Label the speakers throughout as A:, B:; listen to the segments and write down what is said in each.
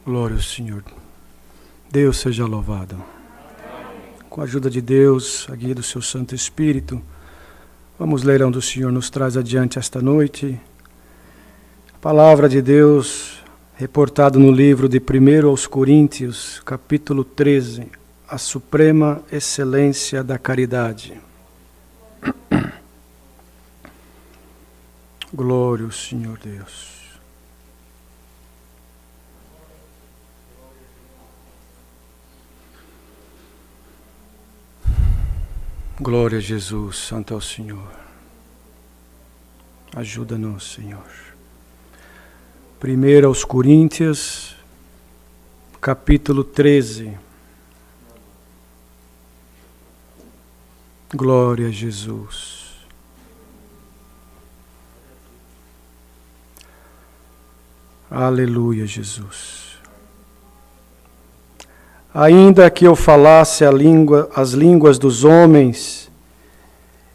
A: Glória ao Senhor. Deus seja louvado. Com a ajuda de Deus, a guia do seu Santo Espírito, vamos ler onde o Senhor nos traz adiante esta noite. A palavra de Deus, reportado no livro de 1 aos Coríntios, capítulo 13, a suprema excelência da caridade. Glória ao Senhor Deus. Glória a Jesus, santo é o Senhor. Ajuda-nos, Senhor. 1 aos Coríntios, capítulo 13. Glória a Jesus. Aleluia, Jesus. Ainda que eu falasse as línguas dos homens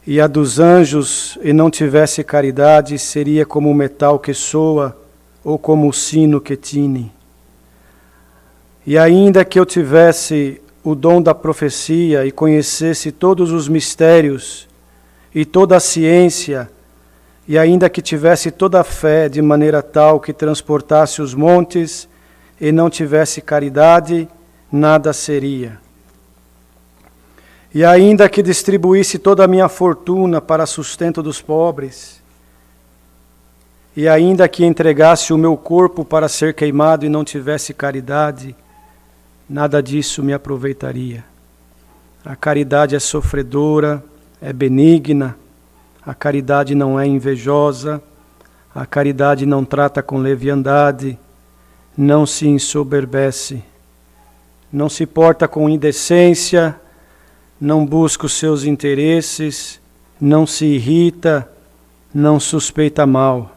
A: e a dos anjos e não tivesse caridade, seria como o metal que soa ou como o sino que tine. E ainda que eu tivesse o dom da profecia e conhecesse todos os mistérios e toda a ciência, e ainda que tivesse toda a fé de maneira tal que transportasse os montes e não tivesse caridade, nada seria. E ainda que distribuísse toda a minha fortuna para sustento dos pobres, e ainda que entregasse o meu corpo para ser queimado e não tivesse caridade, nada disso me aproveitaria. A caridade é sofredora, é benigna, a caridade não é invejosa, a caridade não trata com leviandade, não se ensoberbece, não se porta com indecência, não busca os seus interesses, não se irrita, não suspeita mal,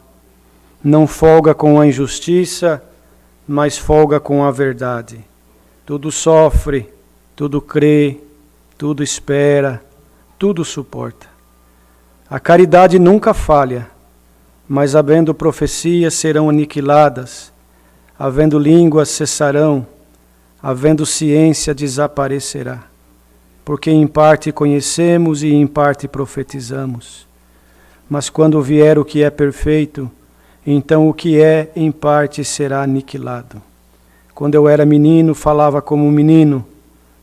A: não folga com a injustiça, mas folga com a verdade. Tudo sofre, tudo crê, tudo espera, tudo suporta. A caridade nunca falha, mas havendo profecias serão aniquiladas, havendo línguas cessarão, havendo ciência desaparecerá, porque em parte conhecemos e em parte profetizamos. Mas quando vier o que é perfeito, então o que é em parte será aniquilado. Quando eu era menino, falava como um menino,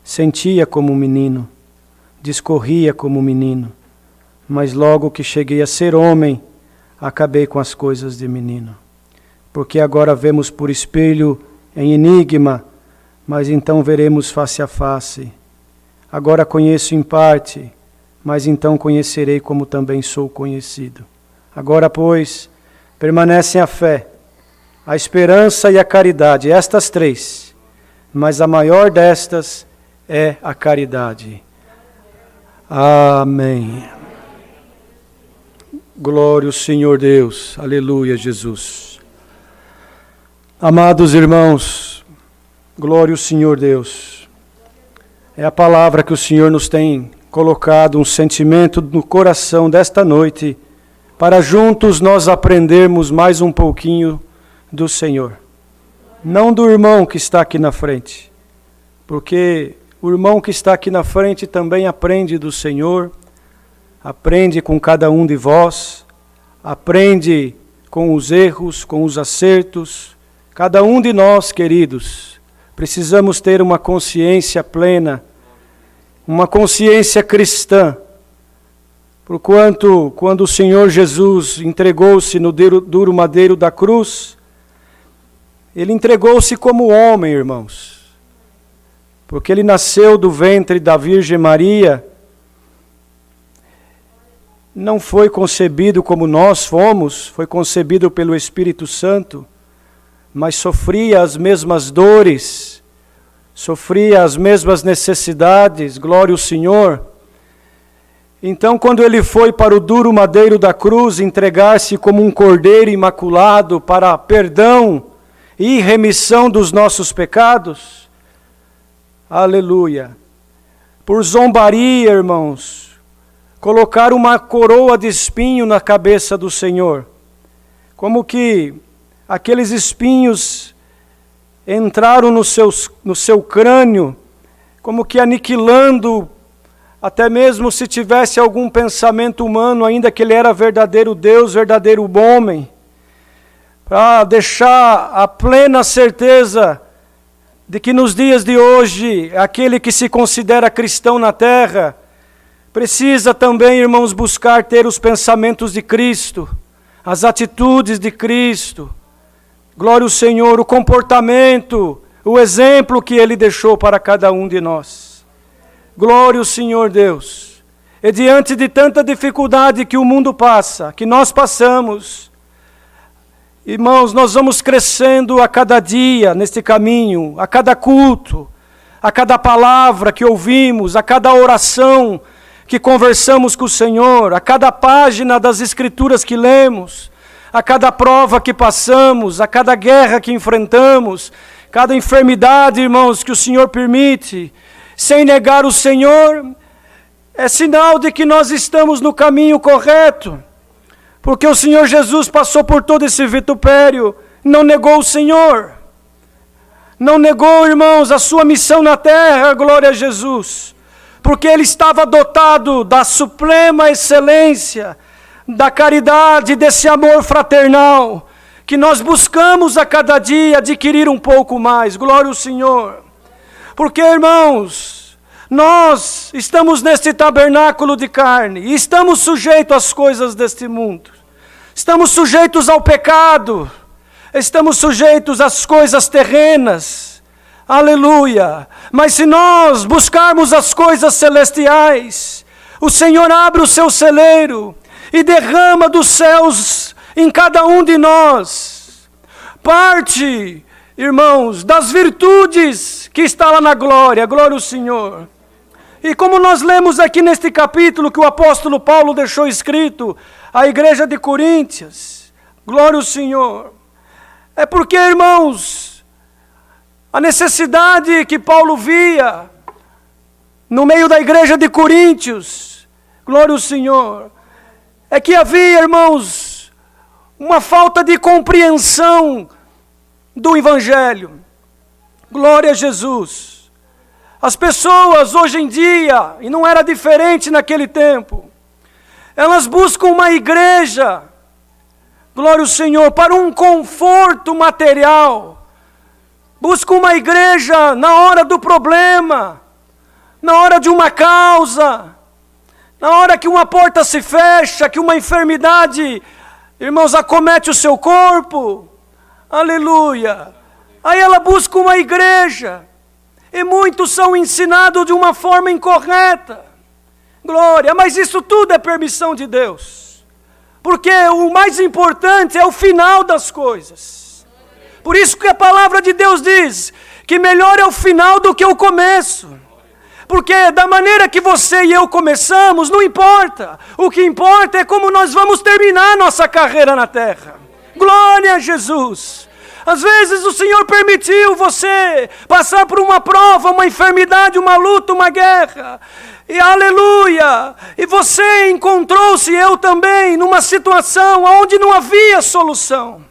A: sentia como um menino, discorria como um menino, mas logo que cheguei a ser homem, acabei com as coisas de menino. Porque agora vemos por espelho em enigma, mas então veremos face a face. Agora conheço em parte, mas então conhecerei como também sou conhecido. Agora, pois, permanecem a fé, a esperança e a caridade, estas três, mas a maior destas é a caridade. Amém. Glória ao Senhor Deus. Aleluia, Jesus. Amados irmãos, glória ao Senhor Deus. É a palavra que o Senhor nos tem colocado, um sentimento no coração desta noite, para juntos nós aprendermos mais um pouquinho do Senhor. Não do irmão que está aqui na frente, porque o irmão que está aqui na frente também aprende do Senhor, aprende com cada um de vós, aprende com os erros, com os acertos. Cada um de nós, queridos, precisamos ter uma consciência plena, uma consciência cristã, porquanto, quando o Senhor Jesus entregou-se no duro madeiro da cruz, Ele entregou-se como homem, irmãos, porque Ele nasceu do ventre da Virgem Maria, não foi concebido como nós fomos, foi concebido pelo Espírito Santo, mas sofria as mesmas dores, sofria as mesmas necessidades, glória ao Senhor. Então, quando Ele foi para o duro madeiro da cruz, entregar-se como um cordeiro imaculado para perdão e remissão dos nossos pecados, aleluia, por zombaria, irmãos, colocar uma coroa de espinho na cabeça do Senhor, como que aqueles espinhos entraram no seu crânio, como que aniquilando, até mesmo se tivesse algum pensamento humano, ainda que ele era verdadeiro Deus, verdadeiro homem, para deixar a plena certeza de que nos dias de hoje, aquele que se considera cristão na terra, precisa também, irmãos, buscar ter os pensamentos de Cristo, as atitudes de Cristo, glória ao Senhor, o comportamento, o exemplo que Ele deixou para cada um de nós. Glória ao Senhor Deus. E diante de tanta dificuldade que o mundo passa, que nós passamos, irmãos, nós vamos crescendo a cada dia neste caminho, a cada culto, a cada palavra que ouvimos, a cada oração que conversamos com o Senhor, a cada página das Escrituras que lemos, a cada prova que passamos, a cada guerra que enfrentamos, cada enfermidade, irmãos, que o Senhor permite, sem negar o Senhor, é sinal de que nós estamos no caminho correto, porque o Senhor Jesus passou por todo esse vitupério, não negou o Senhor, não negou, irmãos, a sua missão na terra, glória a Jesus, porque Ele estava dotado da suprema excelência, da caridade, desse amor fraternal, que nós buscamos a cada dia adquirir um pouco mais, glória ao Senhor. Porque, irmãos, nós estamos neste tabernáculo de carne e estamos sujeitos às coisas deste mundo. Estamos sujeitos ao pecado, estamos sujeitos às coisas terrenas. Aleluia! Mas se nós buscarmos as coisas celestiais, o Senhor abre o seu celeiro e derrama dos céus em cada um de nós parte, irmãos, das virtudes que está lá na glória, glória ao Senhor. E como nós lemos aqui neste capítulo que o apóstolo Paulo deixou escrito à igreja de Coríntios, glória ao Senhor, é porque, irmãos, a necessidade que Paulo via no meio da igreja de Coríntios, glória ao Senhor, é que havia, irmãos, uma falta de compreensão do Evangelho. Glória a Jesus. As pessoas hoje em dia, e não era diferente naquele tempo, elas buscam uma igreja, glória ao Senhor, para um conforto material. Buscam uma igreja na hora do problema, na hora de uma causa, na hora que uma porta se fecha, que uma enfermidade, irmãos, acomete o seu corpo. Aleluia. Aí ela busca uma igreja. E muitos são ensinados de uma forma incorreta. Glória, mas isso tudo é permissão de Deus. Porque o mais importante é o final das coisas. Por isso que a palavra de Deus diz que melhor é o final do que o começo. Porque da maneira que você e eu começamos, não importa. O que importa é como nós vamos terminar nossa carreira na terra. Glória a Jesus. Às vezes o Senhor permitiu você passar por uma prova, uma enfermidade, uma luta, uma guerra. E aleluia! E você encontrou-se, eu também, numa situação onde não havia solução.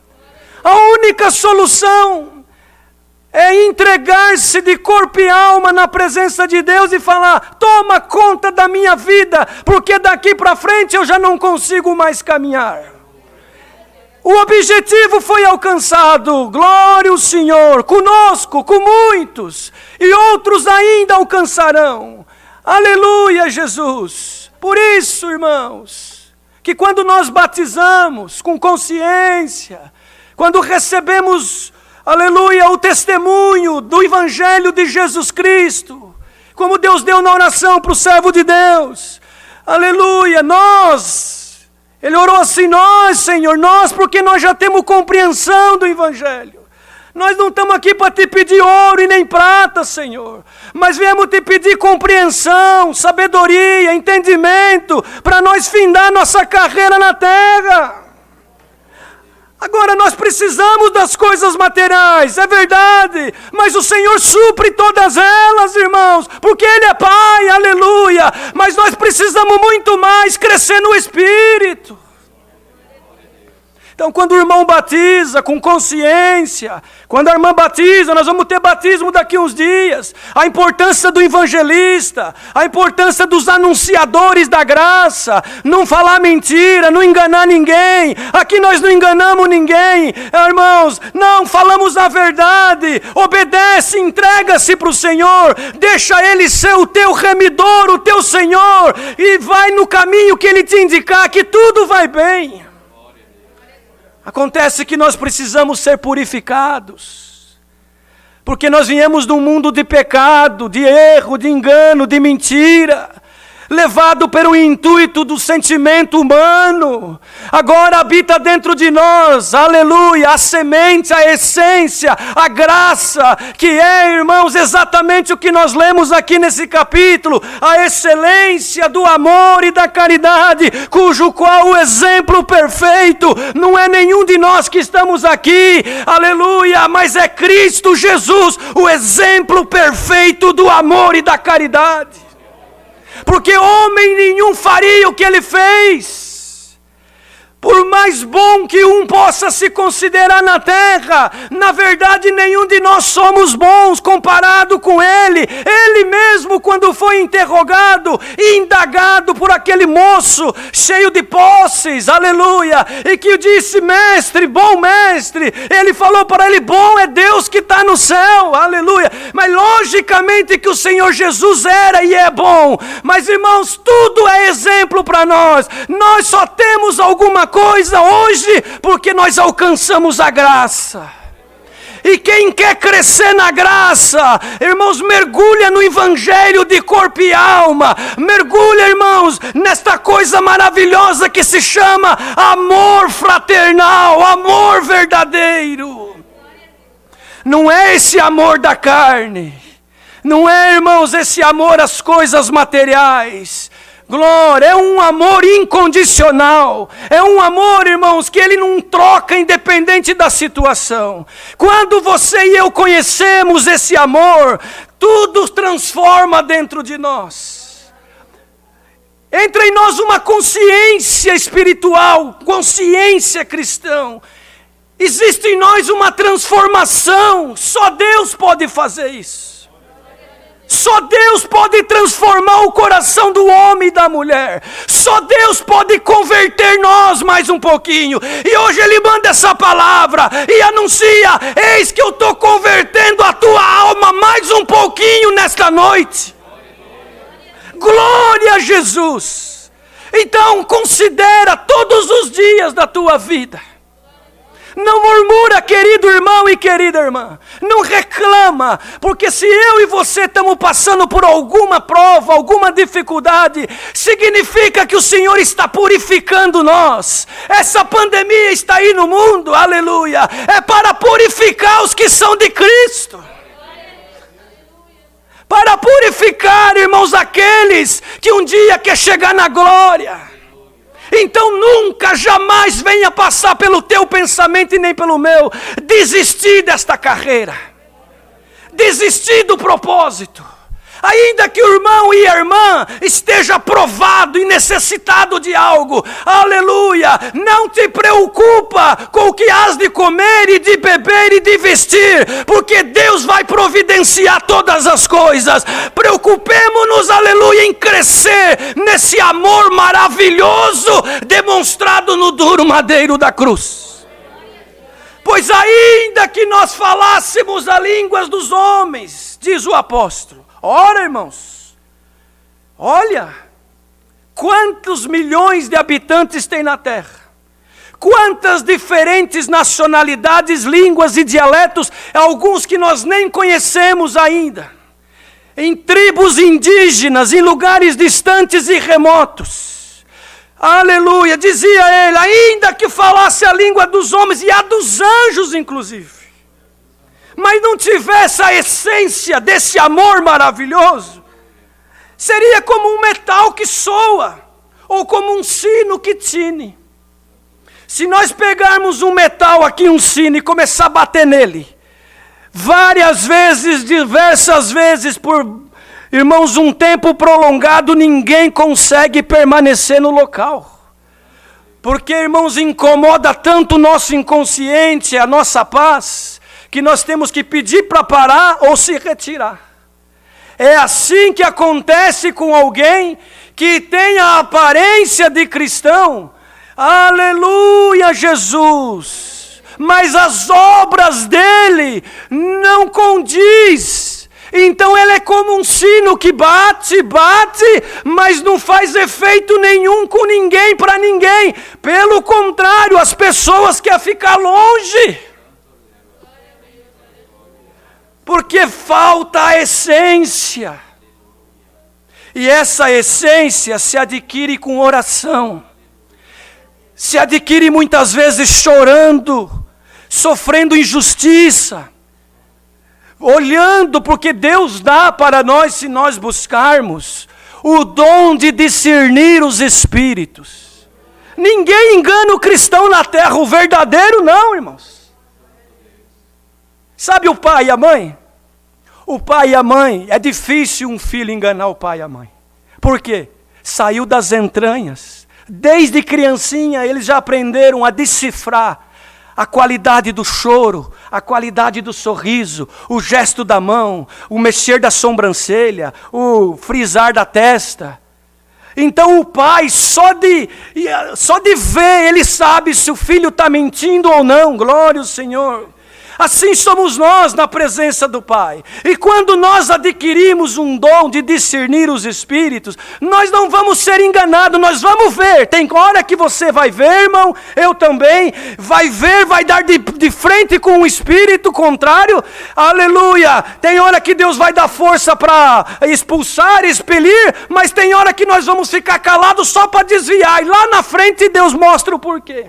A: A única solução é entregar-se de corpo e alma na presença de Deus e falar: toma conta da minha vida, porque daqui para frente eu já não consigo mais caminhar. O objetivo foi alcançado, glória ao Senhor, conosco, com muitos, e outros ainda alcançarão. Aleluia, Jesus. Por isso, irmãos, que quando nós batizamos com consciência, quando recebemos, aleluia, o testemunho do Evangelho de Jesus Cristo, como Deus deu na oração para o servo de Deus, aleluia, Ele orou assim: nós, Senhor, nós, porque nós já temos compreensão do Evangelho. Nós não estamos aqui para te pedir ouro e nem prata, Senhor, mas viemos te pedir compreensão, sabedoria, entendimento, para nós findar nossa carreira na terra. Agora nós precisamos das coisas materiais, é verdade, mas o Senhor supre todas elas, irmãos, porque Ele é Pai, aleluia, mas nós precisamos muito mais crescer no Espírito, Então, quando o irmão batiza com consciência, quando a irmã batiza, nós vamos ter batismo daqui a uns dias. A importância do evangelista, a importância dos anunciadores da graça, não falar mentira, não enganar ninguém. Aqui nós não enganamos ninguém, irmãos, não, falamos a verdade. Obedece, entrega-se para o Senhor, deixa Ele ser o teu remidor, o teu Senhor, e vai no caminho que Ele te indicar, que tudo vai bem. Acontece que nós precisamos ser purificados, porque nós viemos de um mundo de pecado, de erro, de engano, de mentira, levado pelo intuito do sentimento humano. Agora habita dentro de nós, aleluia, a semente, a essência, a graça, que é, irmãos, exatamente o que nós lemos aqui nesse capítulo, a excelência do amor e da caridade, cujo qual o exemplo perfeito não é nenhum de nós que estamos aqui, aleluia, mas é Cristo Jesus, o exemplo perfeito do amor e da caridade. Porque homem nenhum faria o que ele fez. Por mais bom que um possa se considerar na terra, na verdade nenhum de nós somos bons comparado com ele. Ele mesmo, quando foi interrogado e indagado por aquele moço cheio de posses, aleluia, e que disse: mestre, bom mestre, ele falou para ele: bom é Deus que está no céu, aleluia. Mas logicamente que o Senhor Jesus era e é bom, mas irmãos, tudo é exemplo para nós. Nós só temos alguma coisa hoje porque nós alcançamos a graça. E quem quer crescer na graça, irmãos, mergulha no evangelho de corpo e alma. Mergulha, irmãos, nesta coisa maravilhosa que se chama amor fraternal, amor verdadeiro. Não é esse amor da carne, não é, irmãos, esse amor às coisas materiais. Glória, é um amor incondicional, é um amor, irmãos, que ele não troca independente da situação. Quando você e eu conhecemos esse amor, tudo transforma dentro de nós. Entra em nós uma consciência espiritual, consciência cristã. Existe em nós uma transformação, só Deus pode fazer isso. Só Deus pode transformar o coração do homem e da mulher. Só Deus pode converter nós mais um pouquinho. E hoje Ele manda essa palavra e anuncia: eis que eu estou convertendo a tua alma mais um pouquinho nesta noite. Glória a Jesus. Então considera todos os dias da tua vida. Não murmura, querido irmão e querida irmã. Não reclama, porque se eu e você estamos passando por alguma prova, alguma dificuldade, significa que o Senhor está purificando nós. Essa pandemia está aí no mundo, aleluia, é para purificar os que são de Cristo. Para purificar, irmãos, aqueles que um dia quer chegar na glória. Então nunca, jamais venha passar pelo teu pensamento e nem pelo meu desistir desta carreira, desistir do propósito. Ainda que o irmão e a irmã esteja provado e necessitado de algo, aleluia, não te preocupa com o que has de comer e de beber e de vestir, porque Deus vai providenciar todas as coisas. Preocupemo-nos, aleluia, em crescer nesse amor maravilhoso demonstrado no duro madeiro da cruz. Pois ainda que nós falássemos as línguas dos homens, diz o apóstolo, ora, irmãos, olha, quantos milhões de habitantes tem na terra, quantas diferentes nacionalidades, línguas e dialetos, alguns que nós nem conhecemos ainda, em tribos indígenas, em lugares distantes e remotos. Aleluia, dizia ele, ainda que falasse a língua dos homens e a dos anjos inclusive, mas não tivesse a essência desse amor maravilhoso, seria como um metal que soa, ou como um sino que tine. Se nós pegarmos um metal aqui, um sino, e começar a bater nele, várias vezes, diversas vezes, por, irmãos, um tempo prolongado, ninguém consegue permanecer no local. Porque, irmãos, incomoda tanto o nosso inconsciente, a nossa paz, que nós temos que pedir para parar ou se retirar. É assim que acontece com alguém que tem a aparência de cristão. Aleluia, Jesus! Mas as obras dele não condiz. Então ele é como um sino que bate, mas não faz efeito nenhum com ninguém, para ninguém. Pelo contrário, as pessoas querem ficar longe. Porque falta a essência. E essa essência se adquire com oração. Se adquire muitas vezes chorando, sofrendo injustiça, olhando, porque Deus dá para nós, se nós buscarmos, o dom de discernir os espíritos. Ninguém engana o cristão na terra, o verdadeiro não, irmãos. Sabe o pai e a mãe? O pai e a mãe, é difícil um filho enganar o pai e a mãe. Por quê? Saiu das entranhas. Desde criancinha eles já aprenderam a decifrar a qualidade do choro, a qualidade do sorriso, o gesto da mão, o mexer da sobrancelha, o frisar da testa. Então o pai, só de ver, ele sabe se o filho está mentindo ou não. Glória ao Senhor. Assim somos nós na presença do Pai. E quando nós adquirimos um dom de discernir os espíritos, nós não vamos ser enganados, nós vamos ver. Tem hora que você vai ver, irmão, eu também, vai ver, vai dar de frente com o espírito contrário. Aleluia! Tem hora que Deus vai dar força para expulsar, expelir, mas tem hora que nós vamos ficar calados só para desviar. E lá na frente Deus mostra o porquê.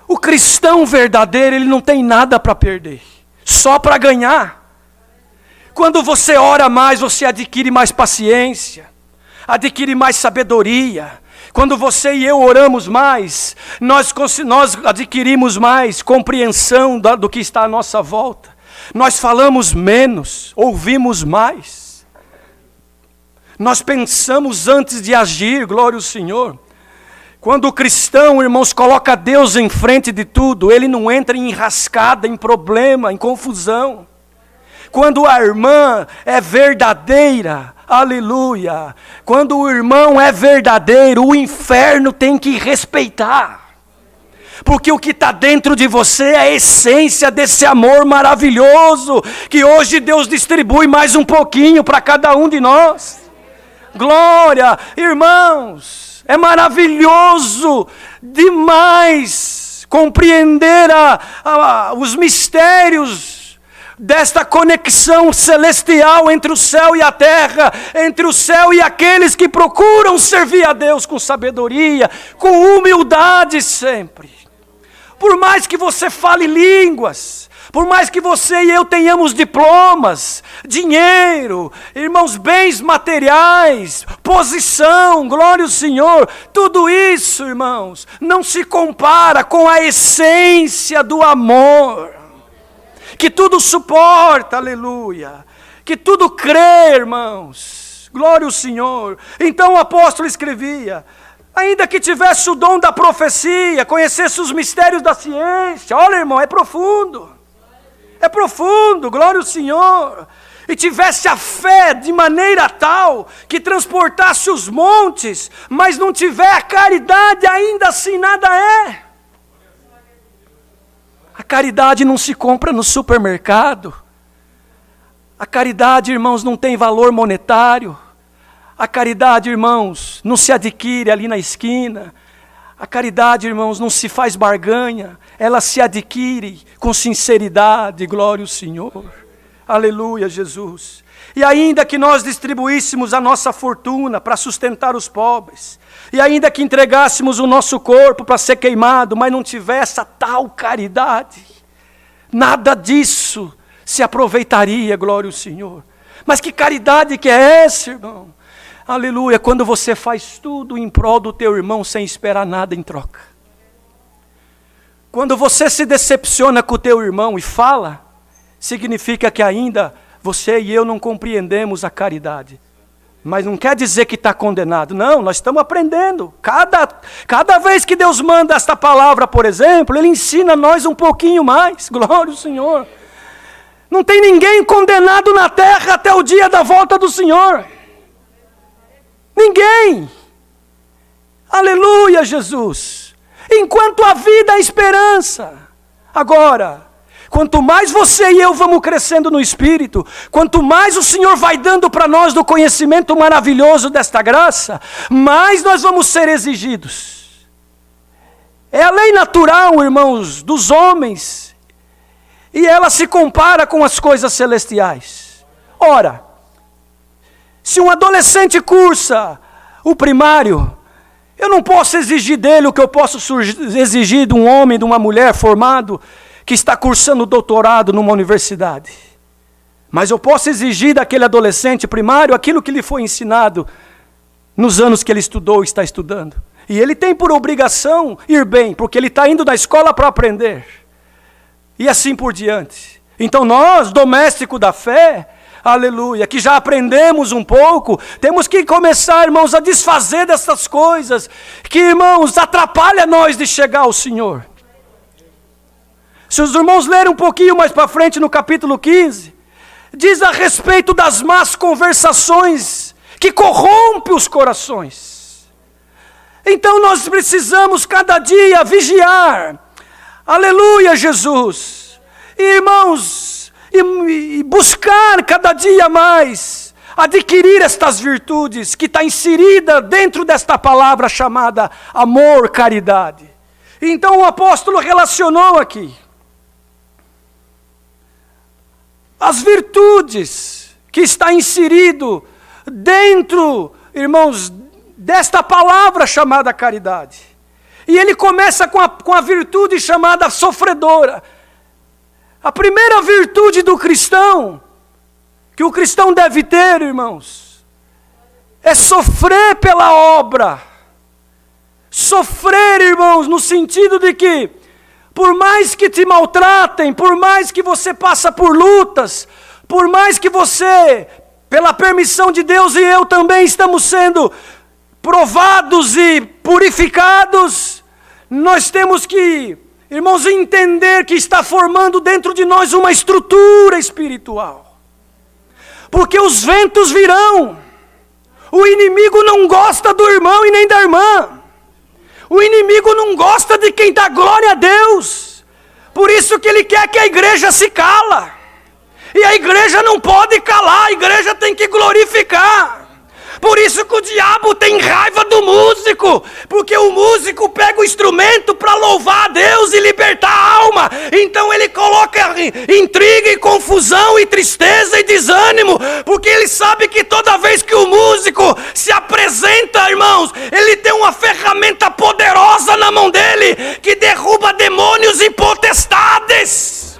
A: O cristão verdadeiro, ele não tem nada para perder, só para ganhar. Quando você ora mais, você adquire mais paciência, adquire mais sabedoria. Quando você e eu oramos mais, nós adquirimos mais compreensão do que está à nossa volta. Nós falamos menos, ouvimos mais. Nós pensamos antes de agir, glória ao Senhor. Quando o cristão, irmãos, coloca Deus em frente de tudo, ele não entra em enrascada, em problema, em confusão. Quando a irmã é verdadeira, aleluia. Quando o irmão é verdadeiro, o inferno tem que respeitar. Porque o que está dentro de você é a essência desse amor maravilhoso, que hoje Deus distribui mais um pouquinho para cada um de nós. Glória, irmãos. É maravilhoso demais compreender os mistérios desta conexão celestial entre o céu e a terra, entre o céu e aqueles que procuram servir a Deus com sabedoria, com humildade sempre. Por mais que você fale línguas, por mais que você e eu tenhamos diplomas, dinheiro, irmãos, bens materiais, posição, glória ao Senhor, tudo isso, irmãos, não se compara com a essência do amor, que tudo suporta, aleluia, que tudo crê, irmãos, glória ao Senhor. Então o apóstolo escrevia: ainda que tivesse o dom da profecia, conhecesse os mistérios da ciência, olha, irmão, é profundo. É profundo, glória ao Senhor. E tivesse a fé de maneira tal que transportasse os montes, mas não tiver a caridade, ainda assim nada é. A caridade não se compra no supermercado. A caridade, irmãos, não tem valor monetário. A caridade, irmãos, não se adquire ali na esquina. A caridade, irmãos, não se faz barganha, ela se adquire com sinceridade, glória ao Senhor. Aleluia, Jesus. E ainda que nós distribuíssemos a nossa fortuna para sustentar os pobres, e ainda que entregássemos o nosso corpo para ser queimado, mas não tivesse a tal caridade, nada disso se aproveitaria, glória ao Senhor. Mas que caridade que é essa, irmão? Aleluia, quando você faz tudo em prol do teu irmão sem esperar nada em troca. Quando você se decepciona com o teu irmão e fala, significa que ainda você e eu não compreendemos a caridade. Mas não quer dizer que está condenado. Não, nós estamos aprendendo. Cada vez que Deus manda esta palavra, por exemplo, Ele ensina a nós um pouquinho mais. Glória ao Senhor. Não tem ninguém condenado na terra até o dia da volta do Senhor. Ninguém. Aleluia, Jesus. Enquanto a vida, a esperança. Agora, quanto mais você e eu vamos crescendo no Espírito, quanto mais o Senhor vai dando para nós do conhecimento maravilhoso desta graça, mais nós vamos ser exigidos. É a lei natural, irmãos, dos homens, e ela se compara com as coisas celestiais. Ora, se um adolescente cursa o primário, eu não posso exigir dele o que eu posso exigir de um homem, de uma mulher formado, que está cursando doutorado numa universidade. Mas eu posso exigir daquele adolescente primário aquilo que lhe foi ensinado nos anos que ele estudou e está estudando. E ele tem por obrigação ir bem, porque ele está indo na escola para aprender. E assim por diante. Então nós, domésticos da fé, aleluia, que já aprendemos um pouco, temos que começar, irmãos, a desfazer dessas coisas que, irmãos, atrapalham nós de chegar ao Senhor. Se os irmãos lerem um pouquinho mais para frente no capítulo 15, diz a respeito das más conversações que corrompem os corações. Então nós precisamos cada dia vigiar, aleluia, Jesus, irmãos, e buscar cada dia mais adquirir estas virtudes que está inserida dentro desta palavra chamada amor, caridade. Então o apóstolo relacionou aqui as virtudes que está inserido dentro, irmãos, desta palavra chamada caridade. E ele começa com a virtude chamada sofredora. A primeira virtude do cristão, que o cristão deve ter, irmãos, é sofrer pela obra. Sofrer, irmãos, no sentido de que, por mais que te maltratem, por mais que você passa por lutas, por mais que você, pela permissão de Deus e eu também estamos sendo provados e purificados, nós temos que, irmãos, entender que está formando dentro de nós uma estrutura espiritual. Porque os ventos virão. O inimigo não gosta do irmão e nem da irmã. O inimigo não gosta de quem dá glória a Deus. Por isso que ele quer que a igreja se cala. E a igreja não pode calar, a igreja tem que glorificar. Por isso que o diabo tem raiva do músico, porque o músico pega o instrumento para louvar a Deus e libertar a alma. Então ele coloca intriga e confusão e tristeza e desânimo, porque ele sabe que toda vez que o músico se apresenta, irmãos, ele tem uma ferramenta poderosa na mão dele, que derruba demônios e potestades.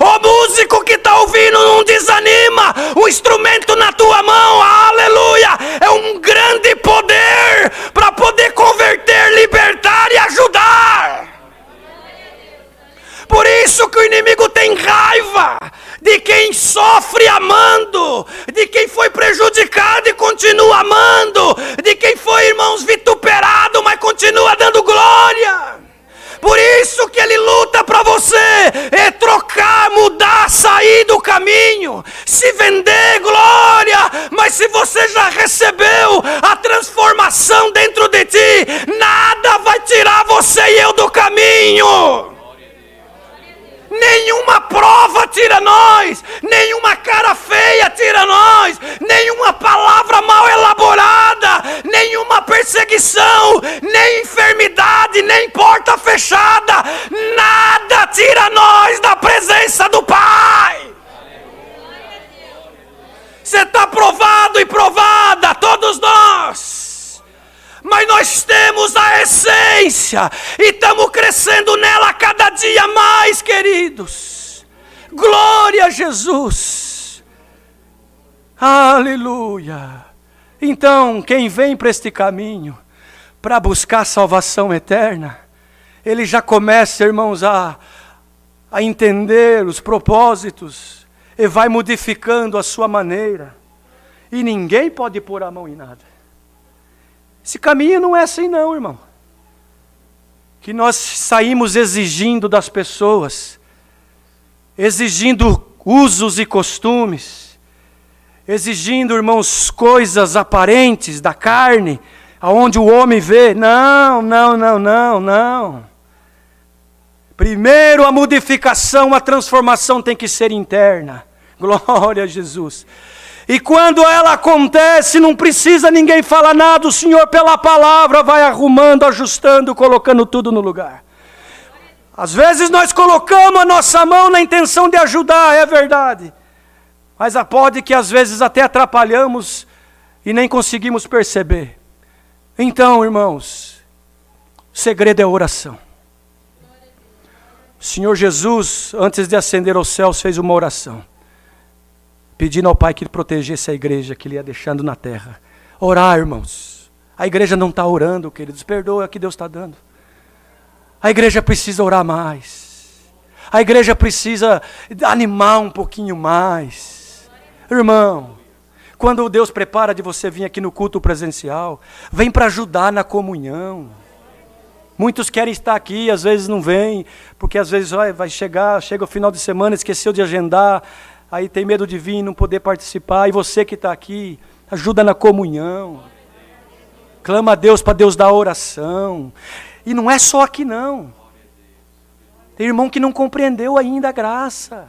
A: O músico que está ouvindo não desanima, o instrumento na tua mão, aleluia, é um grande poder para poder converter, libertar e ajudar. Por isso que o inimigo tem raiva de quem sofre amando, de quem foi prejudicado e continua amando, de quem foi, irmãos, vituperado, mas continua dando glória. Por isso que ele luta para você trocar, mudar, sair do caminho, se vender, glória. Mas se você já recebeu a transformação dentro de ti, nada vai tirar você e eu do caminho. Nenhuma prova tira nós, nenhuma cara feia tira nós, nenhuma palavra mal elaborada, nenhuma perseguição, nem enfermidade, nem porta fechada, nada tira nós da presença do Pai. Você está provado e provada, todos nós. Mas nós temos a essência e estamos crescendo nela cada dia mais, queridos. Glória a Jesus. Aleluia. Então, quem vem para este caminho, para buscar salvação eterna, ele já começa, irmãos, a entender os propósitos e vai modificando a sua maneira. E ninguém pode pôr a mão em nada. Esse caminho não é assim não, irmão. Que nós saímos exigindo das pessoas, exigindo usos e costumes, exigindo, irmãos, coisas aparentes da carne, aonde o homem vê. Não. Primeiro a modificação, a transformação tem que ser interna. Glória a Jesus. E quando ela acontece, não precisa ninguém falar nada, o Senhor pela palavra vai arrumando, ajustando, colocando tudo no lugar. Às vezes nós colocamos a nossa mão na intenção de ajudar, é verdade. Mas pode que às vezes até atrapalhamos e nem conseguimos perceber. Então, irmãos, o segredo é a oração. O Senhor Jesus, antes de ascender aos céus, fez uma oração, pedindo ao Pai que Ele protegesse a igreja que Ele ia deixando na terra. Orar, irmãos. A igreja não está orando, queridos. Perdoa que Deus está dando. A igreja precisa orar mais. A igreja precisa animar um pouquinho mais. Irmão, quando Deus prepara de você vir aqui no culto presencial, vem para ajudar na comunhão. Muitos querem estar aqui, às vezes não vêm, porque às vezes chega o final de semana, esqueceu de agendar, aí tem medo de vir e não poder participar. E você que está aqui, ajuda na comunhão. Clama a Deus para Deus dar a oração. E não é só aqui não. Tem irmão que não compreendeu ainda a graça.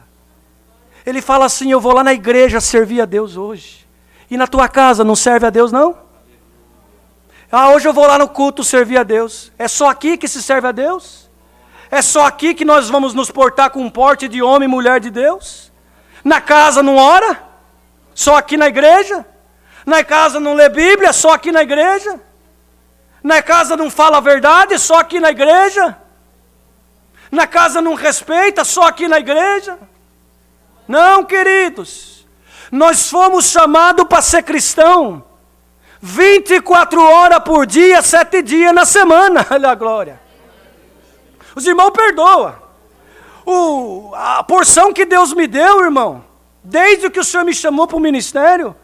A: Ele fala assim, eu vou lá na igreja servir a Deus hoje. E na tua casa não serve a Deus não? Hoje eu vou lá no culto servir a Deus. É só aqui que se serve a Deus? É só aqui que nós vamos nos portar com um porte de homem e mulher de Deus? Na casa não ora? Só aqui na igreja? Na casa não lê Bíblia? Só aqui na igreja? Na casa não fala a verdade? Só aqui na igreja? Na casa não respeita? Só aqui na igreja? Não, queridos. Nós fomos chamados para ser cristão 24 horas por dia, 7 dias na semana. Olha a glória. Os irmãos perdoam. A porção que Deus me deu, irmão, desde que o Senhor me chamou para o ministério,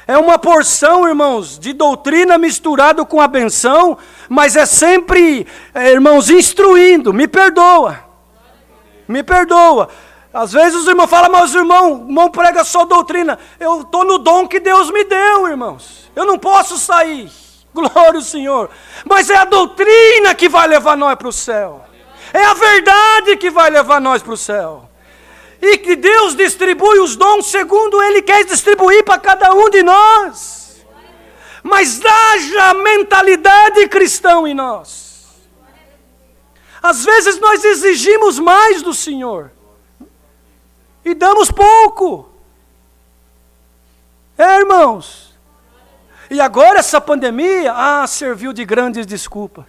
A: é uma porção, irmãos, de doutrina misturado com a benção, mas é sempre, irmãos, instruindo. Me perdoa. Me perdoa. Às vezes os irmãos falam, mas o irmão prega só doutrina. Eu estou no dom que Deus me deu, irmãos. Eu não posso sair. Glória ao Senhor. Mas é a doutrina que vai levar nós para o céu. É a verdade que vai levar nós para o céu. E que Deus distribui os dons segundo Ele quer distribuir para cada um de nós. Mas haja mentalidade cristã em nós. Às vezes nós exigimos mais do Senhor. E damos pouco. Irmãos. E agora essa pandemia, serviu de grandes desculpas.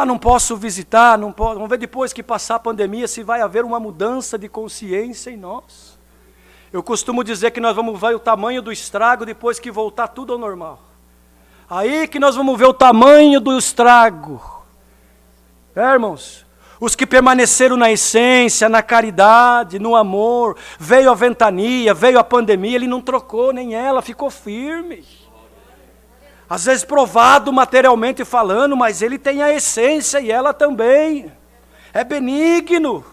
A: Não posso visitar, não posso. Vamos ver depois que passar a pandemia se vai haver uma mudança de consciência em nós. Eu costumo dizer que nós vamos ver o tamanho do estrago depois que voltar tudo ao normal. Aí que nós vamos ver o tamanho do estrago. Irmãos. Os que permaneceram na essência, na caridade, no amor, veio a ventania, veio a pandemia, ele não trocou nem ela, ficou firme. Às vezes provado materialmente falando, mas ele tem a essência e ela também. É benigno.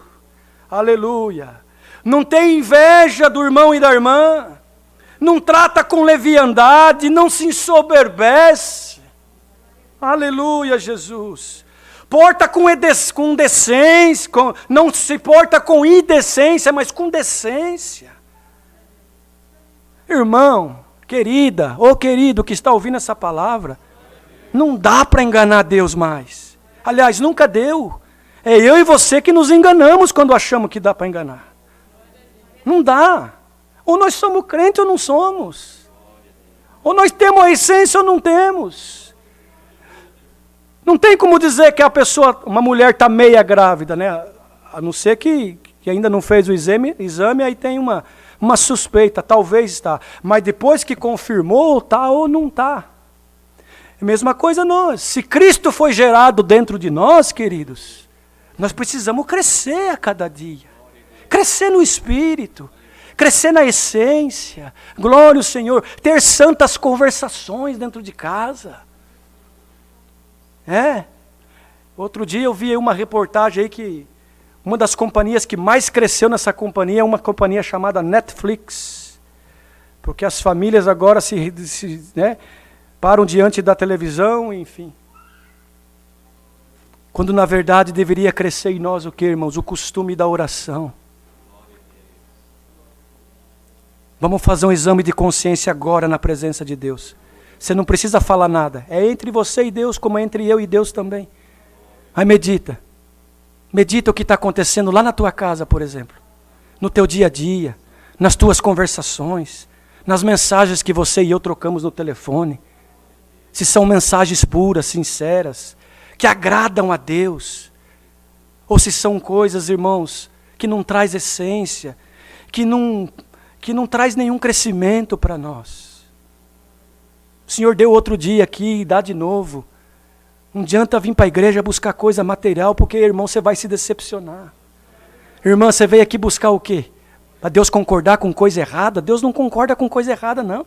A: Aleluia. Não tem inveja do irmão e da irmã. Não trata com leviandade, não se ensoberbece. Aleluia, Jesus. Porta com decência, não se porta com indecência, mas com decência. Irmão, querida, ou querido que está ouvindo essa palavra, não dá para enganar Deus mais. Aliás, nunca deu. É eu e você que nos enganamos quando achamos que dá para enganar. Não dá. Ou nós somos crentes ou não somos. Ou nós temos a essência ou não temos. Não tem como dizer que uma mulher está meia grávida, né? A não ser que ainda não fez o exame, aí tem uma suspeita, talvez está. Mas depois que confirmou, está ou não está. A mesma coisa nós. Se Cristo foi gerado dentro de nós, queridos, nós precisamos crescer a cada dia. Crescer no Espírito. crescer na essência, glória ao Senhor, ter santas conversações dentro de casa. Outro dia eu vi uma reportagem aí que uma das companhias que mais cresceu nessa companhia é uma companhia chamada Netflix. Porque as famílias agora param diante da televisão, enfim. Quando na verdade deveria crescer em nós o que, irmãos? O costume da oração. Vamos fazer um exame de consciência agora na presença de Deus. Você não precisa falar nada. É entre você e Deus, como é entre eu e Deus também. Aí medita. Medita o que está acontecendo lá na tua casa, por exemplo. No teu dia a dia. Nas tuas conversações. Nas mensagens que você e eu trocamos no telefone. Se são mensagens puras, sinceras, que agradam a Deus. Ou se são coisas, irmãos, que não traz essência, que não traz nenhum crescimento para nós. O Senhor deu outro dia aqui, dá de novo. Não adianta vir para a igreja buscar coisa material, porque, irmão, você vai se decepcionar. Irmã, você veio aqui buscar o quê? Para Deus concordar com coisa errada? Deus não concorda com coisa errada, não.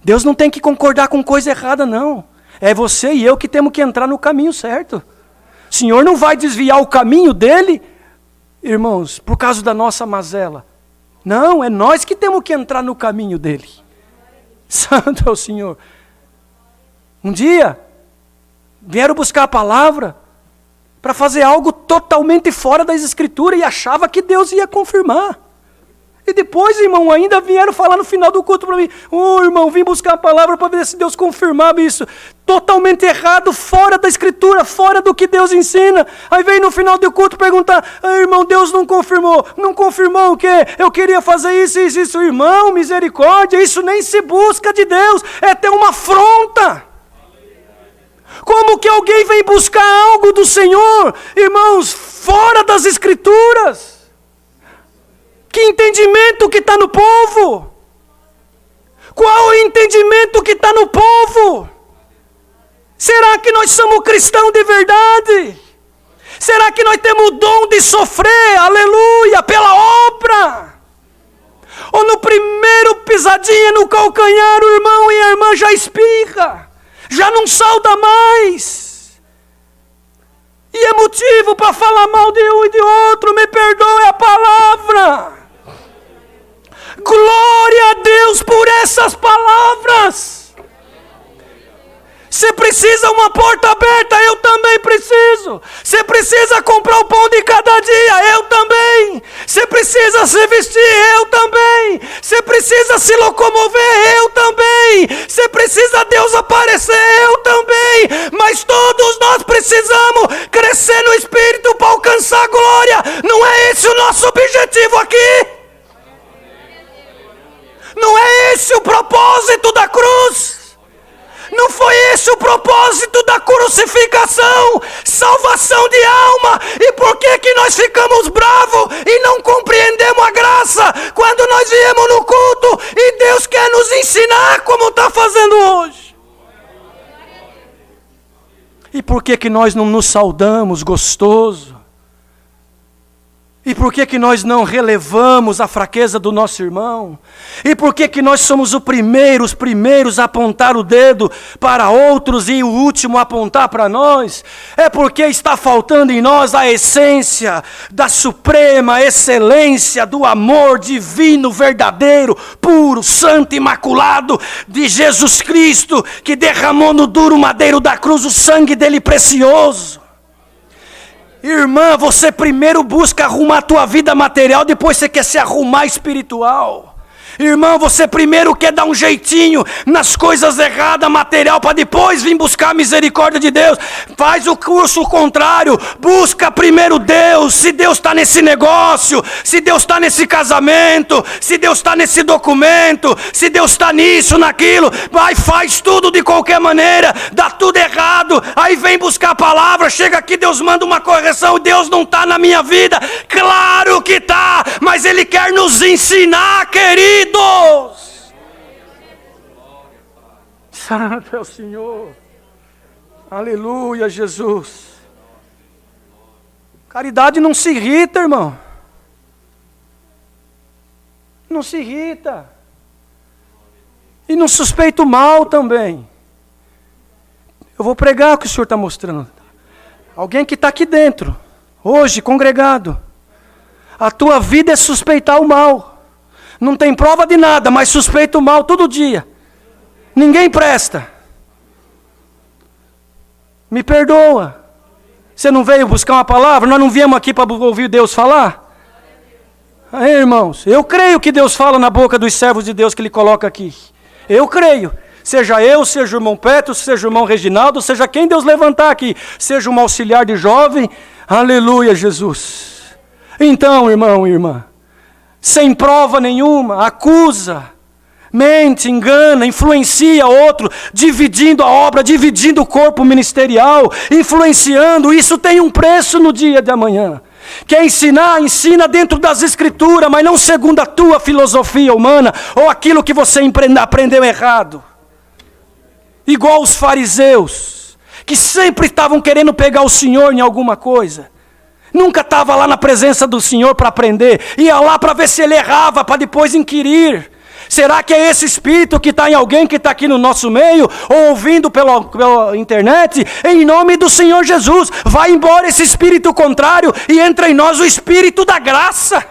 A: Deus não tem que concordar com coisa errada, não. É você e eu que temos que entrar no caminho certo. O Senhor não vai desviar o caminho dele, irmãos, por causa da nossa mazela. Não, é nós que temos que entrar no caminho dele. Santo é o Senhor. Um dia, vieram buscar a palavra para fazer algo totalmente fora das Escrituras e achava que Deus ia confirmar. E depois, irmão, ainda vieram falar no final do culto para mim: irmão, vim buscar a palavra para ver se Deus confirmava isso. Totalmente errado, fora da Escritura, fora do que Deus ensina. Aí veio no final do culto perguntar: irmão, Deus não confirmou. Não confirmou o quê? Eu queria fazer isso, isso, isso. Irmão, misericórdia, isso nem se busca de Deus. É ter uma afronta. Como que alguém vem buscar algo do Senhor, irmãos, fora das Escrituras? Que entendimento que está no povo? Qual o entendimento que está no povo? Será que nós somos cristãos de verdade? Será que nós temos o dom de sofrer, aleluia, pela obra? Ou no primeiro pisadinha no calcanhar, o irmão e a irmã já espirra, já não salta mais. E é motivo para falar mal de um e de outro, me perdoe a palavra. Glória a Deus por essas palavras. Você precisa uma porta aberta, eu também preciso. Você precisa comprar o pão de cada dia, eu também. Você precisa se vestir, eu também. Você precisa se locomover, eu também. Você precisa Deus aparecer, eu também. Mas todos nós precisamos crescer no Espírito para alcançar a glória. Não é esse o nosso objetivo aqui? Não é esse o propósito da cruz? Não foi esse o propósito da crucificação? Salvação de alma. E por que nós ficamos bravos e não compreendemos a graça quando nós viemos no culto e Deus quer nos ensinar como está fazendo hoje? E por que nós não nos saudamos gostoso? E por que nós não relevamos a fraqueza do nosso irmão? E por que nós somos os primeiros a apontar o dedo para outros e o último a apontar para nós? É porque está faltando em nós a essência da suprema excelência do amor divino, verdadeiro, puro, santo, imaculado de Jesus Cristo, que derramou no duro madeiro da cruz o sangue dele precioso. Irmã, você primeiro busca arrumar a tua vida material, depois você quer se arrumar espiritual. Irmão, você primeiro quer dar um jeitinho nas coisas erradas, material, para depois vir buscar a misericórdia de Deus. Faz o curso contrário, busca primeiro Deus. Se Deus está nesse negócio, se Deus está nesse casamento, se Deus está nesse documento, se Deus está nisso, naquilo, vai, faz tudo de qualquer maneira, dá tudo errado, aí vem buscar a palavra, chega aqui, Deus manda uma correção, Deus não está na minha vida. Claro que está, mas Ele quer nos ensinar, querido. Santo é o Senhor. Aleluia, Jesus. Caridade não se irrita, irmão. Não se irrita. E não suspeita o mal também. Eu vou pregar o que o Senhor está mostrando. Alguém que está aqui dentro, hoje, congregado. A tua vida é suspeitar o mal. Não tem prova de nada, mas suspeita o mal todo dia. Ninguém presta. Me perdoa. Você não veio buscar uma palavra? Nós não viemos aqui para ouvir Deus falar? Aí, irmãos, eu creio que Deus fala na boca dos servos de Deus que Ele coloca aqui. Eu creio. Seja eu, seja o irmão Petro, seja o irmão Reginaldo, seja quem Deus levantar aqui. Seja um auxiliar de jovem. Aleluia, Jesus. Então, irmão e irmã, sem prova nenhuma, acusa, mente, engana, influencia outro, dividindo a obra, dividindo o corpo ministerial, influenciando. Isso tem um preço no dia de amanhã. Quer ensinar, ensina dentro das Escrituras, mas não segundo a tua filosofia humana ou aquilo que você aprendeu errado. Igual os fariseus, que sempre estavam querendo pegar o Senhor em alguma coisa. Nunca estava lá na presença do Senhor para aprender. Ia lá para ver se ele errava, para depois inquirir. Será que é esse espírito que está em alguém que está aqui no nosso meio, ou ouvindo pela internet? Em nome do Senhor Jesus, vai embora esse espírito contrário e entra em nós o espírito da graça.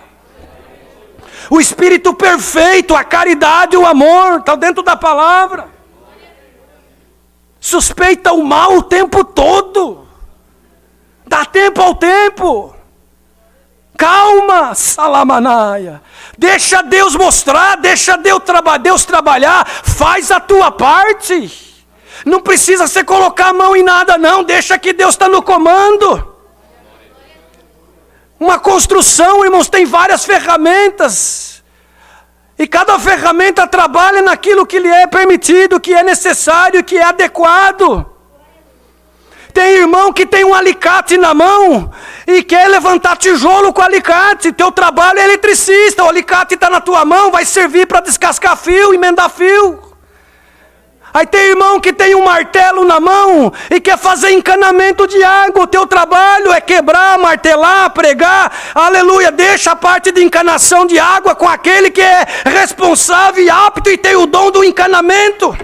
A: O espírito perfeito, a caridade, o amor, está dentro da palavra. Suspeita o mal o tempo todo. Dá tempo ao tempo. Calma, Salamanaia. Deixa Deus mostrar, deixa Deus trabalhar. Faz a tua parte. Não precisa você colocar a mão em nada não. Deixa que Deus está no comando. Uma construção, irmãos, tem várias ferramentas. E cada ferramenta trabalha naquilo que lhe é permitido, que é necessário, que é adequado. Tem irmão que tem um alicate na mão e quer levantar tijolo com alicate. Teu trabalho é eletricista, o alicate está na tua mão, vai servir para descascar fio, emendar fio. Aí tem irmão que tem um martelo na mão e quer fazer encanamento de água. O teu trabalho é quebrar, martelar, pregar. Aleluia, deixa a parte de encanação de água com aquele que é responsável e apto e tem o dom do encanamento.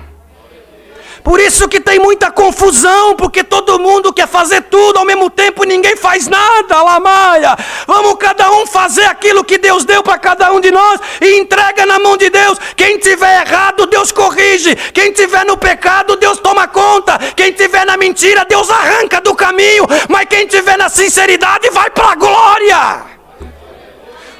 A: Por isso que tem muita confusão, porque todo mundo quer fazer tudo ao mesmo tempo e ninguém faz nada, Lamaia. Vamos cada um fazer aquilo que Deus deu para cada um de nós e entrega na mão de Deus. Quem tiver errado, Deus corrige. Quem tiver no pecado, Deus toma conta. Quem tiver na mentira, Deus arranca do caminho. Mas quem tiver na sinceridade, vai para a glória.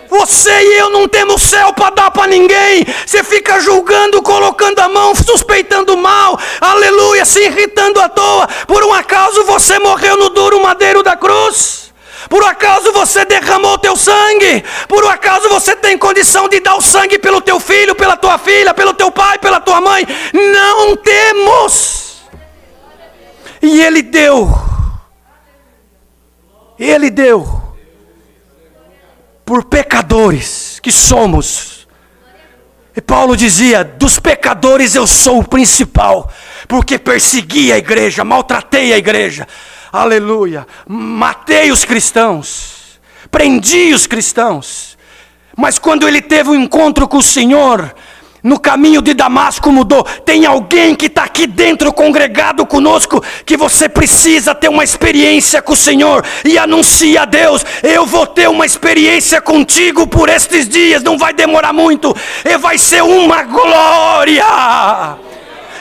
A: Você e eu não temos céu para dar para ninguém. Você fica julgando, colocando a mão, suspeitando mal. Aleluia, se irritando à toa. Por um acaso você morreu no duro madeiro da cruz? Por acaso você derramou teu sangue? Por acaso você tem condição de dar o sangue pelo teu filho, pela tua filha, pelo teu pai, pela tua mãe? Não temos. E Ele deu. Ele deu. Por pecadores que somos. E Paulo dizia, dos pecadores eu sou o principal, porque persegui a igreja, maltratei a igreja, aleluia, matei os cristãos, prendi os cristãos. Mas quando ele teve um encontro com o Senhor, no caminho de Damasco mudou. Tem alguém que está aqui dentro congregado conosco, que você precisa ter uma experiência com o Senhor e anuncia a Deus. Eu vou ter uma experiência contigo por estes dias, não vai demorar muito, e vai ser uma glória,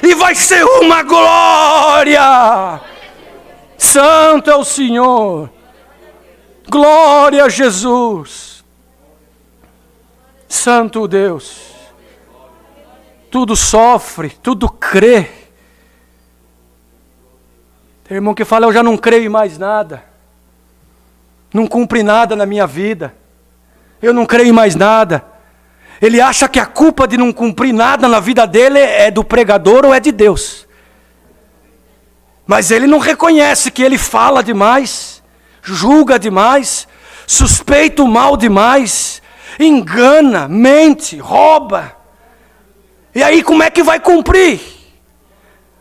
A: e vai ser uma glória. Santo é o Senhor, glória a Jesus, Santo Deus. Tudo sofre, tudo crê. Tem irmão que fala, eu já não creio em mais nada. Não cumpre nada na minha vida. Eu não creio em mais nada. Ele acha que a culpa de não cumprir nada na vida dele é do pregador ou é de Deus. Mas ele não reconhece que ele fala demais, julga demais, suspeita o mal demais, engana, mente, rouba. E aí como é que vai cumprir?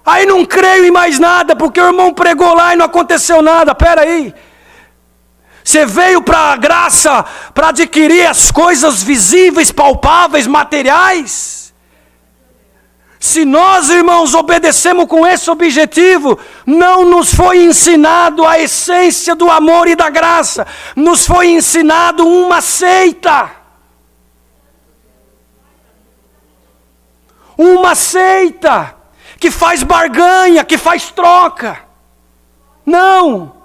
A: Aí não creio em mais nada, porque o irmão pregou lá e não aconteceu nada. Espera aí. Você veio para a graça para adquirir as coisas visíveis, palpáveis, materiais? Se nós, irmãos, obedecemos com esse objetivo, não nos foi ensinado a essência do amor e da graça, nos foi ensinado uma seita. Uma seita que faz barganha, que faz troca. Não,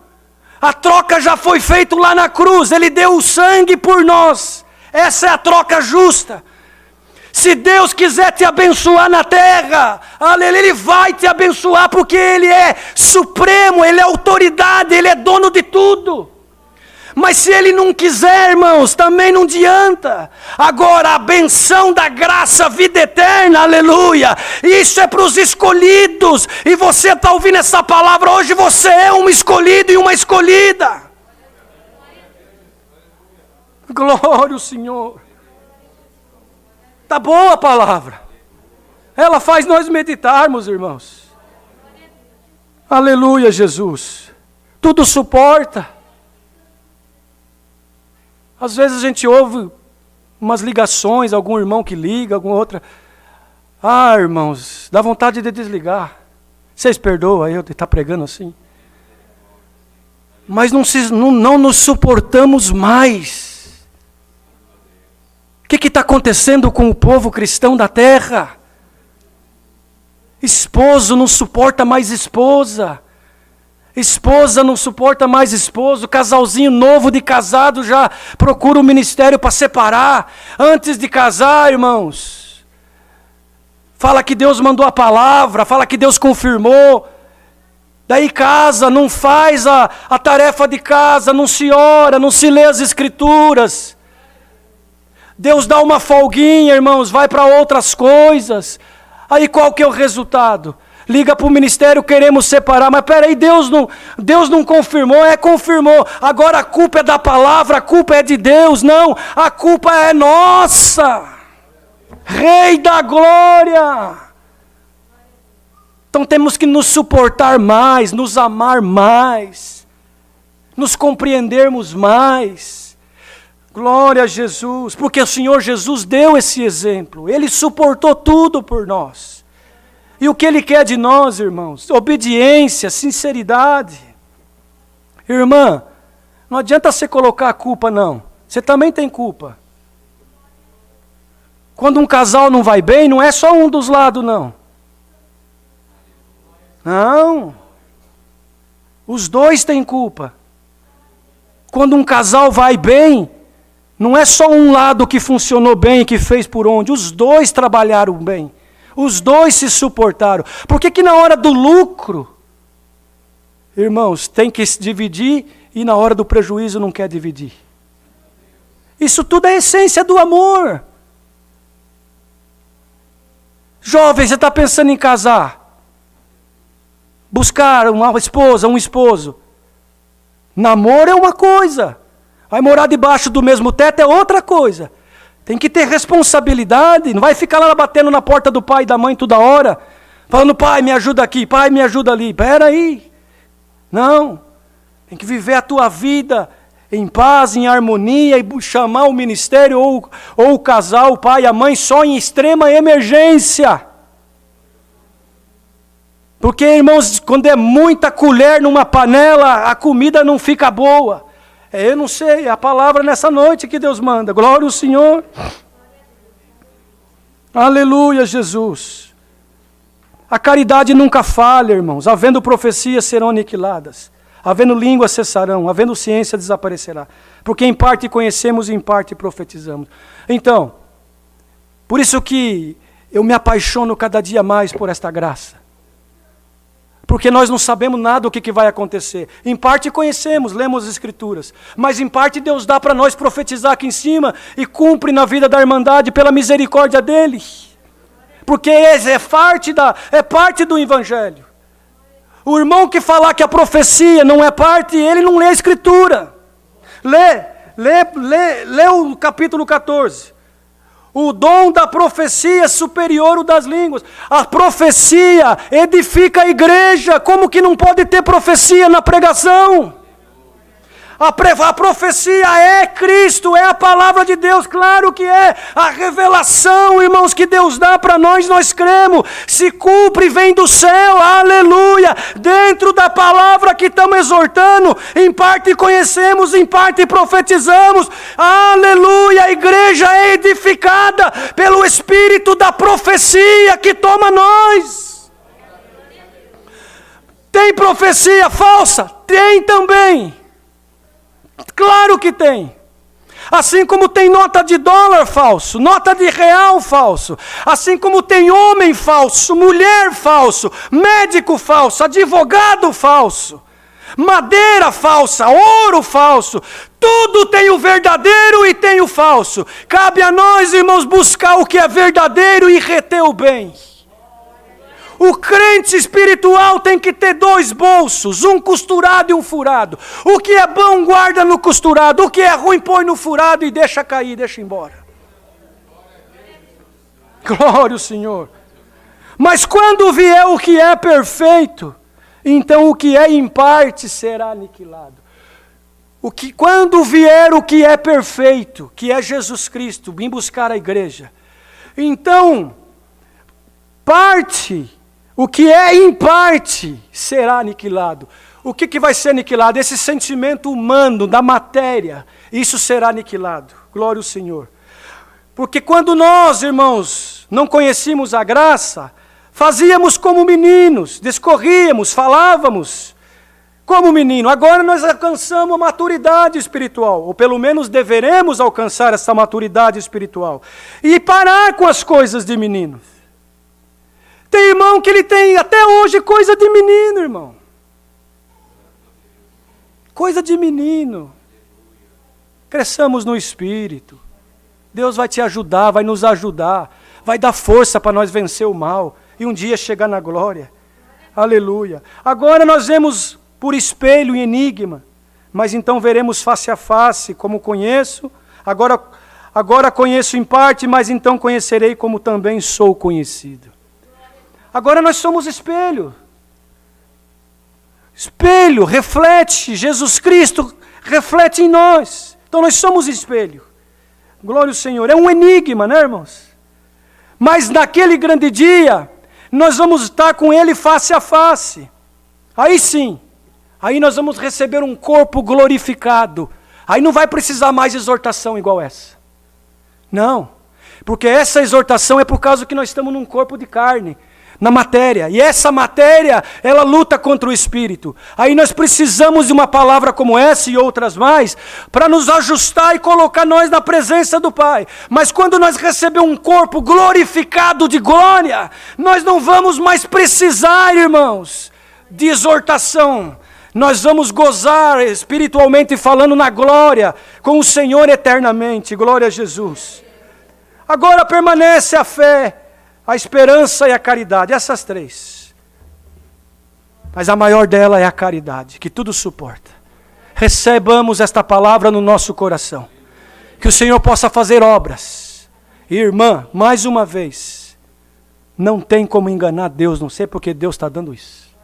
A: a troca já foi feita lá na cruz, Ele deu o sangue por nós. Essa é a troca justa. Se Deus quiser te abençoar na terra, aleluia, Ele vai te abençoar, porque Ele é supremo, Ele é autoridade, Ele é dono de tudo. Mas se Ele não quiser, irmãos, também não adianta. Agora, a benção da graça, a vida eterna, aleluia, isso é para os escolhidos. E você está ouvindo essa palavra hoje, você é um escolhido e uma escolhida. Glória ao Senhor. Está boa a palavra. Ela faz nós meditarmos, irmãos. Aleluia, Jesus. Tudo suporta. Às vezes a gente ouve umas ligações, algum irmão que liga, alguma outra. Ah, irmãos, dá vontade de desligar. Vocês perdoam aí eu estar pregando assim? Mas não nos suportamos mais. O que está acontecendo com o povo cristão da terra? Esposo não suporta mais esposa. Esposa não suporta mais esposo. Casalzinho novo de casado já procura o ministério para separar. Antes de casar, irmãos, fala que Deus mandou a palavra, fala que Deus confirmou. Daí casa, não faz a tarefa de casa, não se ora, não se lê as escrituras. Deus dá uma folguinha, irmãos, vai para outras coisas. Aí qual que é o resultado? Liga para o ministério, queremos separar, mas peraí, Deus não confirmou, confirmou. Agora a culpa é da palavra, a culpa é de Deus, não, a culpa é nossa. Rei da glória. Então temos que nos suportar mais, nos amar mais, nos compreendermos mais. Glória a Jesus, porque o Senhor Jesus deu esse exemplo, Ele suportou tudo por nós. E o que Ele quer de nós, irmãos? Obediência, sinceridade. Irmã, não adianta você colocar a culpa, não. Você também tem culpa. Quando um casal não vai bem, não é só um dos lados, não. Não. Os dois têm culpa. Quando um casal vai bem, não é só um lado que funcionou bem e que fez por onde. Os dois trabalharam bem. Os dois se suportaram. Por que na hora do lucro, irmãos, tem que se dividir e na hora do prejuízo não quer dividir? Isso tudo é a essência do amor. Jovem, você está pensando em casar? Buscar uma esposa, um esposo. Namoro é uma coisa. Vai morar debaixo do mesmo teto é outra coisa. Tem que ter responsabilidade, não vai ficar lá batendo na porta do pai e da mãe toda hora, falando, pai, me ajuda aqui, pai, me ajuda ali. Espera aí. Não, tem que viver a tua vida em paz, em harmonia, e chamar o ministério ou o casal, o pai e a mãe, só em extrema emergência. Porque, irmãos, quando é muita colher numa panela, a comida não fica boa. Eu não sei, é a palavra nessa noite que Deus manda. Glória ao Senhor. Aleluia, Jesus. A caridade nunca falha, irmãos. Havendo profecias serão aniquiladas. Havendo línguas cessarão. Havendo ciência desaparecerá. Porque em parte conhecemos e em parte profetizamos. Então, por isso que eu me apaixono cada dia mais por esta graça. Porque nós não sabemos nada do que vai acontecer. Em parte conhecemos, lemos as Escrituras. Mas em parte Deus dá para nós profetizar aqui em cima e cumpre na vida da irmandade pela misericórdia dEle. Porque é parte do Evangelho. O irmão que falar que a profecia não é parte, ele não lê a Escritura. Lê o capítulo 14. O dom da profecia é superior ao das línguas. A profecia edifica a igreja. Como que não pode ter profecia na pregação? A profecia é Cristo, é a palavra de Deus, claro que é. A revelação, irmãos, que Deus dá para nós, nós cremos. Se cumpre, vem do céu, aleluia. Dentro da palavra que estamos exortando, em parte conhecemos, em parte profetizamos, aleluia. A igreja é edificada pelo Espírito da profecia que toma nós. Tem profecia falsa? Tem também. Claro que tem. Assim como tem nota de dólar falso, nota de real falso, assim como tem homem falso, mulher falso, médico falso, advogado falso, madeira falsa, ouro falso, tudo tem o verdadeiro e tem o falso. Cabe a nós, irmãos, buscar o que é verdadeiro e reter o bem. O crente espiritual tem que ter 2 bolsos, um costurado e um furado. O que é bom guarda no costurado, o que é ruim põe no furado e deixa cair, deixa embora. Glória ao Senhor. Mas quando vier o que é perfeito, então o que é em parte será aniquilado. Quando vier o que é perfeito, que é Jesus Cristo, vim buscar a igreja, então o que é em parte será aniquilado. O que vai ser aniquilado? Esse sentimento humano da matéria, isso será aniquilado. Glória ao Senhor. Porque quando nós, irmãos, não conhecíamos a graça, fazíamos como meninos, discorríamos, falávamos como menino. Agora nós alcançamos a maturidade espiritual, ou pelo menos deveremos alcançar essa maturidade espiritual. E parar com as coisas de meninos. Tem irmão que ele tem até hoje coisa de menino, irmão. Coisa de menino. Cresçamos no Espírito. Deus vai te ajudar, vai nos ajudar. Vai dar força para nós vencer o mal. E um dia chegar na glória. Aleluia. Agora nós vemos por espelho e enigma. Mas então veremos face a face, como conheço. Agora conheço em parte, mas então conhecerei como também sou conhecido. Agora nós somos espelho. Espelho reflete, Jesus Cristo reflete em nós. Então nós somos espelho. Glória ao Senhor. É um enigma, né, irmãos? Mas naquele grande dia, nós vamos estar com Ele face a face. Aí sim, aí nós vamos receber um corpo glorificado. Aí não vai precisar mais exortação igual essa. Não, porque essa exortação é por causa que nós estamos num corpo de carne. Na matéria, e essa matéria, ela luta contra o Espírito. Aí nós precisamos de uma palavra como essa e outras mais, para nos ajustar e colocar nós na presença do Pai. Mas quando nós recebemos um corpo glorificado de glória, nós não vamos mais precisar, irmãos, de exortação. Nós vamos gozar espiritualmente falando na glória, com o Senhor eternamente. Glória a Jesus. Agora permanece a fé, a esperança e a caridade, essas 3. Mas a maior dela é a caridade, que tudo suporta. Recebamos esta palavra no nosso coração. Que o Senhor possa fazer obras. Irmã, mais uma vez, não tem como enganar Deus, não sei porque Deus está dando isso.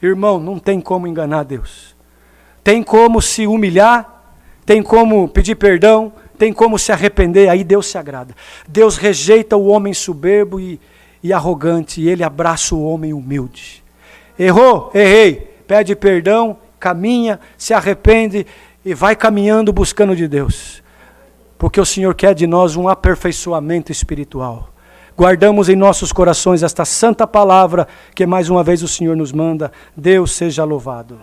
A: Irmão, não tem como enganar Deus. Tem como se humilhar, tem como pedir perdão, tem como se arrepender, aí Deus se agrada. Deus rejeita o homem soberbo e arrogante, e Ele abraça o homem humilde. Errou? Errei. Pede perdão, caminha, se arrepende e vai caminhando buscando de Deus. Porque o Senhor quer de nós um aperfeiçoamento espiritual. Guardamos em nossos corações esta santa palavra que mais uma vez o Senhor nos manda. Deus seja louvado.